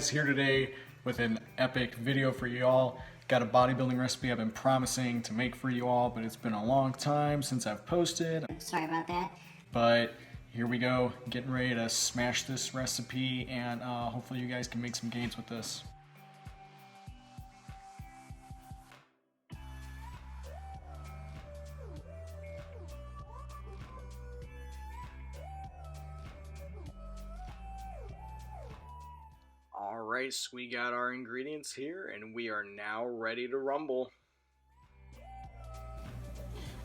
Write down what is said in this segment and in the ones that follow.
guys, here today with an epic video for you all. Got a bodybuilding recipe I've been promising to make for you all, but it's been a long time since I've posted. Sorry about that. But here we go, getting ready to smash this recipe, and hopefully you guys can make some gains with this. Alright, so we got our ingredients here, and we are now ready to rumble.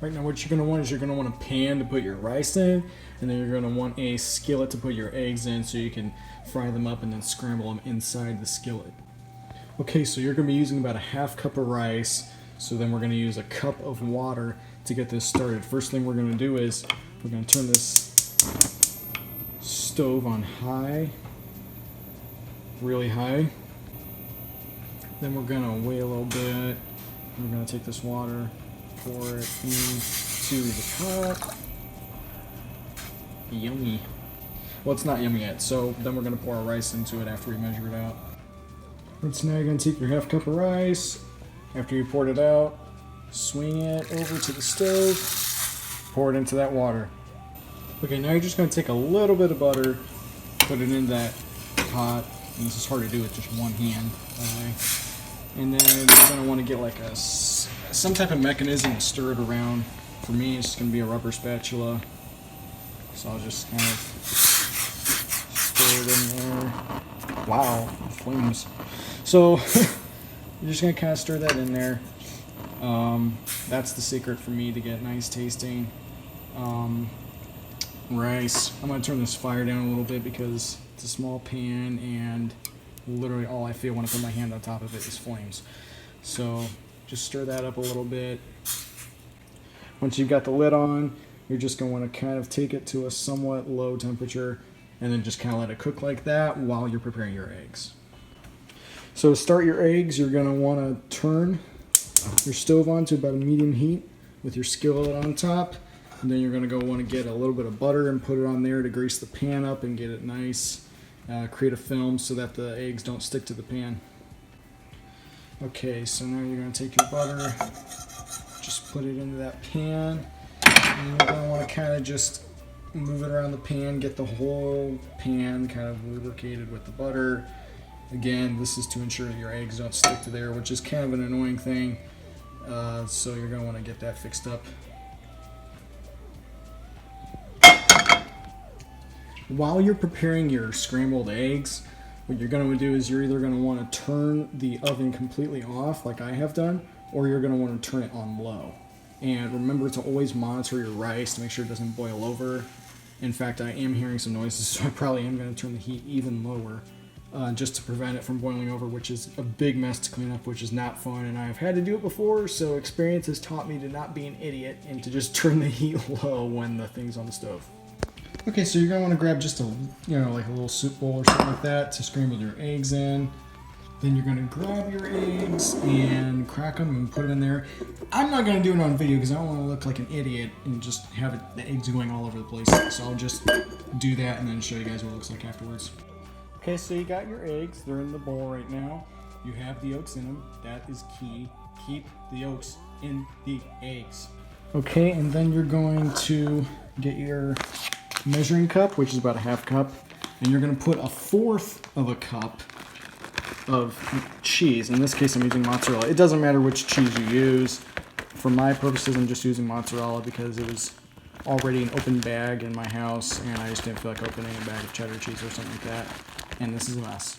Right now what you're going to want is you're going to want a pan to put your rice in, and then you're going to want a skillet to put your eggs in so you can fry them up and then scramble them inside the skillet. Okay, so you're going to be using about a half cup of rice, so then we're going to use a cup of water to get this started. First thing we're going to do is we're going to turn this stove on high, really high. Then we're going to wait a little bit. We're going to take this water, pour it into the pot. Yummy. Well, it's not yummy yet, so then we're going to pour our rice into it after we measure it out. And so now you're going to take your half cup of rice. After you poured it out, swing it over to the stove, pour it into that water. Okay, now you're just going to take a little bit of butter, put it in that pot. And this is hard to do with just one hand. And then you're going to want to get like some type of mechanism to stir it around. For me, it's going to be a rubber spatula. So I'll just kind of stir it in there. Wow, flames. So you're just going to kind of stir that in there. That's the secret for me to get nice tasting rice. I'm going to turn this fire down a little bit because it's a small pan and literally all I feel when I put my hand on top of it is flames. So just stir that up a little bit. Once you've got the lid on, you're just going to want to kind of take it to a somewhat low temperature and then just kind of let it cook like that while you're preparing your eggs. So to start your eggs, you're going to want to turn your stove on to about a medium heat with your skillet on top. And then you're going to go want to get a little bit of butter and put it on there to grease the pan up and get it nice. Create a film so that the eggs don't stick to the pan. Okay, so now you're going to take your butter, just put it into that pan, and you're going to want to kind of just move it around the pan, get the whole pan kind of lubricated with the butter. Again, this is to ensure that your eggs don't stick to there, which is kind of an annoying thing, so you're going to want to get that fixed up. While you're preparing your scrambled eggs, what you're going to do is you're either going to want to turn the oven completely off like I have done, or you're going to want to turn it on low. And remember to always monitor your rice to make sure it doesn't boil over. In fact, I am hearing some noises, so I probably am going to turn the heat even lower just to prevent it from boiling over, which is a big mess to clean up, which is not fun. And I have had to do it before, so experience has taught me to not be an idiot and to just turn the heat low when the thing's on the stove. Okay, so you're going to want to grab just like a little soup bowl or something like that to scramble your eggs in. Then you're going to grab your eggs and crack them and put them in there. I'm not going to do it on video because I don't want to look like an idiot and just have the eggs going all over the place. So I'll just do that and then show you guys what it looks like afterwards. Okay, so you got your eggs. They're in the bowl right now. You have the yolks in them. That is key. Keep the yolks in the eggs. Okay, and then you're going to get your measuring cup, which is about a half cup, and you're going to put a fourth of a cup of cheese. In this case, I'm using mozzarella. It doesn't matter which cheese you use. For my purposes, I'm just using mozzarella because it was already an open bag in my house, and I just didn't feel like opening a bag of cheddar cheese or something like that. And this is a mess.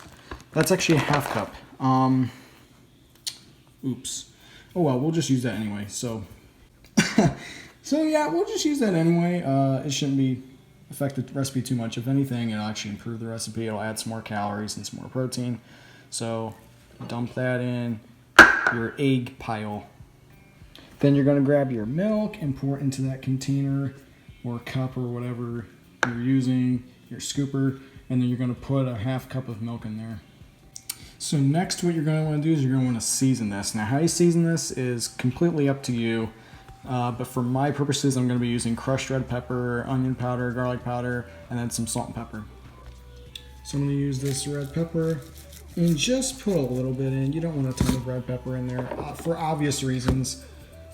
That's actually a half cup. Oops. Oh well, we'll just use that anyway. So, so yeah, we'll just use that anyway. It shouldn't affect the recipe too much. If anything, it'll actually improve the recipe. It'll add some more calories and some more protein. So dump that in your egg pile. Then you're going to grab your milk and pour it into that container or cup or whatever you're using, your scooper, and then you're going to put a half cup of milk in there. So next what you're going to want to do is you're going to want to season this. Now how you season this is completely up to you. But for my purposes, I'm going to be using crushed red pepper, onion powder, garlic powder, and then some salt and pepper. So I'm going to use this red pepper And just put a little bit in. You don't want a ton of red pepper in there for obvious reasons.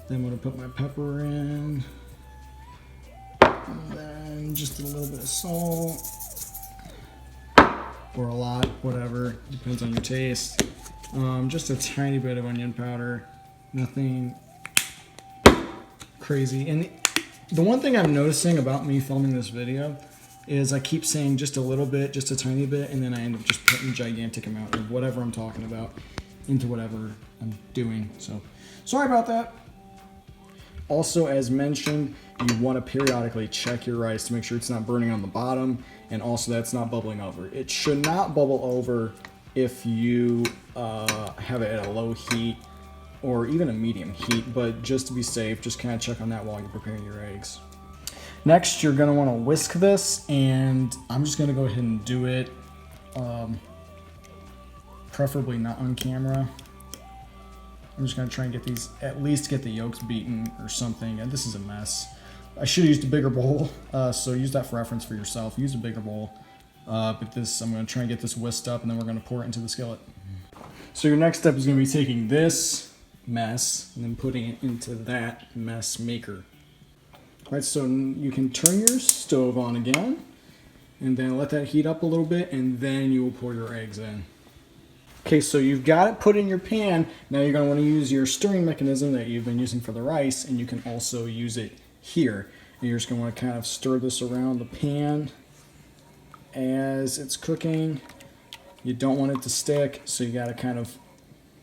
Then I'm going to put my pepper in. And then just a little bit of salt. Or a lot, whatever. Depends on your taste. Just a tiny bit of onion powder. Nothing crazy. And the one thing I'm noticing about me filming this video is I keep saying just a little bit, just a tiny bit, and then I end up just putting a gigantic amount of whatever I'm talking about into whatever I'm doing. So sorry about that. Also, as mentioned, you want to periodically check your rice to make sure it's not burning on the bottom, and also that it's not bubbling over. It should not bubble over if you have it at a low heat or even a medium heat, but just to be safe, just kind of check on that while you're preparing your eggs. Next, you're going to want to whisk this, and I'm just going to go ahead and do it, preferably not on camera. I'm just going to try and get these, at least get the yolks beaten or something. And this is a mess. I should have used a bigger bowl, so use that for reference for yourself. Use a bigger bowl. But this, I'm going to try and get this whisked up, and then we're going to pour it into the skillet. So your next step is going to be taking this mess and then putting it into that mess maker. All right, so you can turn your stove on again, and then let that heat up a little bit, and then you will pour your eggs in. Okay, so you've got it put in your pan. Now you're going to want to use your stirring mechanism that you've been using for the rice, and you can also use it here. And you're just going to want to kind of stir this around the pan as it's cooking. You don't want it to stick, so you got to kind of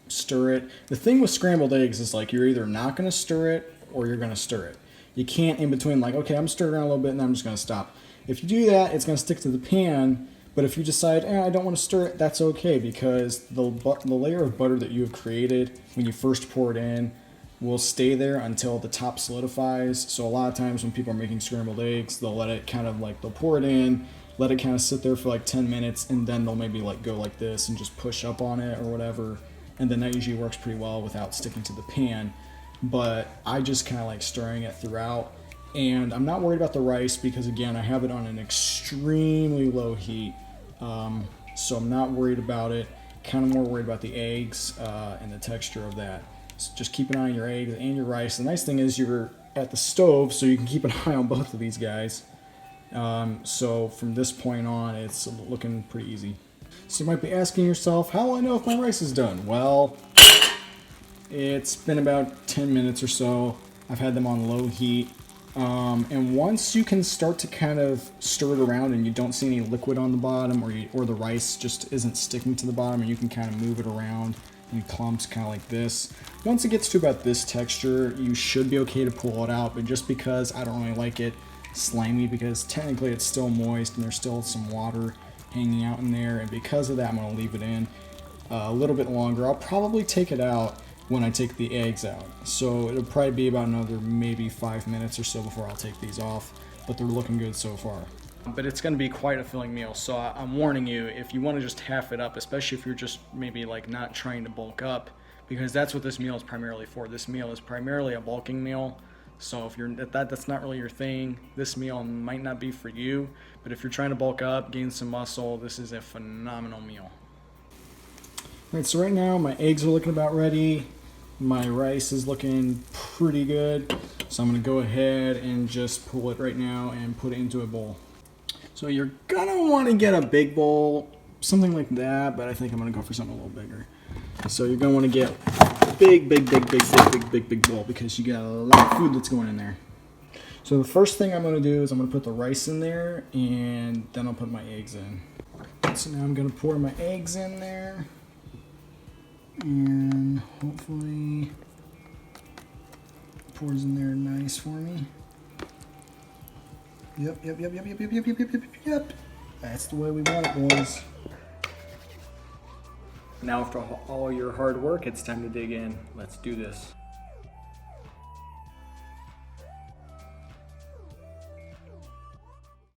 stir it. The thing with scrambled eggs is like you're either not going to stir it or you're going to stir it. You can't in between like, okay, I'm stirring around a little bit and then I'm just going to stop. If you do that, it's going to stick to the pan. But if you decide, I don't want to stir it, that's okay, because the layer of butter that you have created when you first pour it in will stay there until the top solidifies. So a lot of times when people are making scrambled eggs, they'll let it kind of like, they'll pour it in, let it kind of sit there for like 10 minutes, and then they'll maybe like go like this and just push up on it or whatever. And then that usually works pretty well without sticking to the pan. But I just kind of like stirring it throughout. And I'm not worried about the rice because, again, I have it on an extremely low heat. So I'm not worried about it. Kind of more worried about the eggs and the texture of that. So just keep an eye on your eggs and your rice. The nice thing is you're at the stove, so you can keep an eye on both of these guys. So from this point on, it's looking pretty easy. So you might be asking yourself, how will I know if my rice is done? Well, it's been about 10 minutes or so. I've had them on low heat. And once you can start to kind of stir it around and you don't see any liquid on the bottom, or the rice just isn't sticking to the bottom, and you can kind of move it around in clumps kind of like this. Once it gets to about this texture, you should be okay to pull it out, but just because I don't really like it slimy, because technically it's still moist and there's still some water hanging out in there, and because of that I'm going to leave it in a little bit longer. I'll probably take it out when I take the eggs out. So it'll probably be about another maybe 5 minutes or so before I'll take these off, but they're looking good so far. But it's going to be quite a filling meal, so I'm warning you, if you want to just half it up, especially if you're just maybe like not trying to bulk up, because that's what this meal is primarily for. This meal is primarily a bulking meal. So if you're that's not really your thing, this meal might not be for you. But if you're trying to bulk up, gain some muscle, this is a phenomenal meal. All right, so right now my eggs are looking about ready. My rice is looking pretty good. So I'm gonna go ahead and just pull it right now and put it into a bowl. So you're gonna wanna get a big bowl, something like that, but I think I'm gonna go for something a little bigger. So you're gonna wanna get big bowl, because you got a lot of food that's going in there. So the first thing I'm gonna do is I'm gonna put the rice in there, and then I'll put my eggs in. So now I'm gonna pour my eggs in there, and hopefully it pours in there nice for me. Yep. That's the way we want it, boys. Now after all your hard work, it's time to dig in. Let's do this.